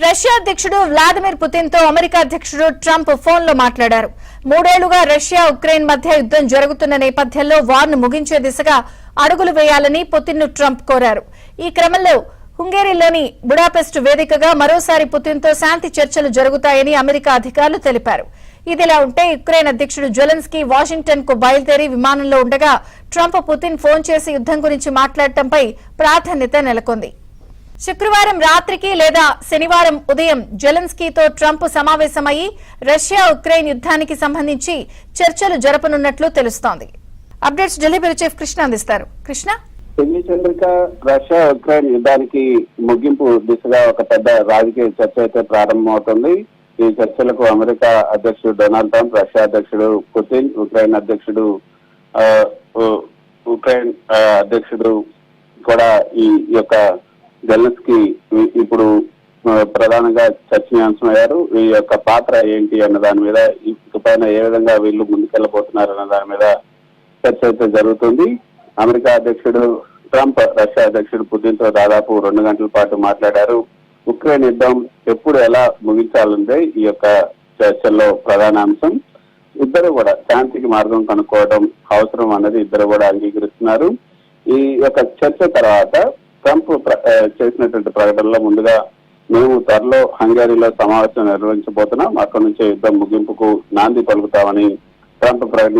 Russia అధ్యక్షుడు Vladimir Putin తో America అధ్యక్షుడు ట్రంప్ ఫోన్ లో మాట్లాడారు. 3 ఏళ్లుగా రష్యా ఉక్రెయిన్ మధ్య యుద్ధం జరుగుతున్న నేపథ్యంలో వార్ను ముగించే దిశగా అడుగులు వేయాలని పుతిన్ ను ట్రంప్ కోరారు. ఈ క్రమంలో హంగేరీలోని బుడాపెస్ట్ వేదికగా మరోసారి పుతిన్ తో శాంతి చర్చలు జరుగుతాయని అమెరికా అధికారులు తెలిపారు. ఇదిలా ఉంటే ఉక్రెయిన్ అధ్యక్షుడు జెలెన్స్కీ వాషింగ్టన్ కు బయలుదేరి విమానంలో ఉండగా ట్రంప్ పుతిన్ ఫోన్ చేసి యుద్ధం గురించి మాట్లాడటంపై ప్రాధాన్యత నెలకొంది. శుక్రవారం రాత్రికి లేదా శనివారం ఉదయం జెలెన్స్కీతో ట్రంప్ సమావేశమయ్యి రష్యా ఉక్రెయిన్ యుద్ధానికి సంబంధించి చర్చలు జరపనున్నట్లు తెలుస్తోంది. Updates Delhi bureau chief Krishna అందిస్తారు. కృష్ణ, చంద్రిక, రష్యా ఉక్రెయిన్ యుద్ధానికి ముగింపు దిశగా ఒక పెద్ద రాజకీయ చర్చ అయితే ప్రారంభమవుతుంది. ఈ చర్చలకు అమెరికా అధ్యక్షుడు డొనాల్డ్ ట్రంప్, రష్యా అధ్యక్షుడు పుతిన్, ఉక్రెయిన్ అధ్యక్షుడు కూడా ఈ యొక్క జెలెన్స్కీ ఇప్పుడు ప్రధానంగా చర్చనీయాంశమయ్యారు. ఈ యొక్క పాత్ర ఏంటి అన్న దాని మీద, ఇకపైన ఏ విధంగా వీళ్ళు ముందుకెళ్లబోతున్నారు అన్న దాని మీద చర్చ అయితే జరుగుతుంది. అమెరికా అధ్యక్షుడు ట్రంప్ రష్యా అధ్యక్షుడు పుతిన్ తో దాదాపు 2 గంటల పాటు మాట్లాడారు. ఉక్రెయిన్ యుద్ధం ఎప్పుడు ఎలా ముగించాలంటే ఈ యొక్క చర్చల్లో ప్రధాన అంశం. ఇద్దరు కూడా శాంతికి మార్గం కనుక్కోవడం అవసరం అన్నది ఇద్దరు కూడా అంగీకరిస్తున్నారు. ఈ యొక్క చర్చ తర్వాత ట్రంప్ చేసినటువంటి ప్రకటనలో ముందుగా మేము త్వరలో హంగేరీలో సమావేశం నిర్వహించబోతున్నాం, అక్కడి నుంచే యుద్ధం ముగింపుకు నాంది పలుకుతామని ట్రంప్ ప్రకటించారు.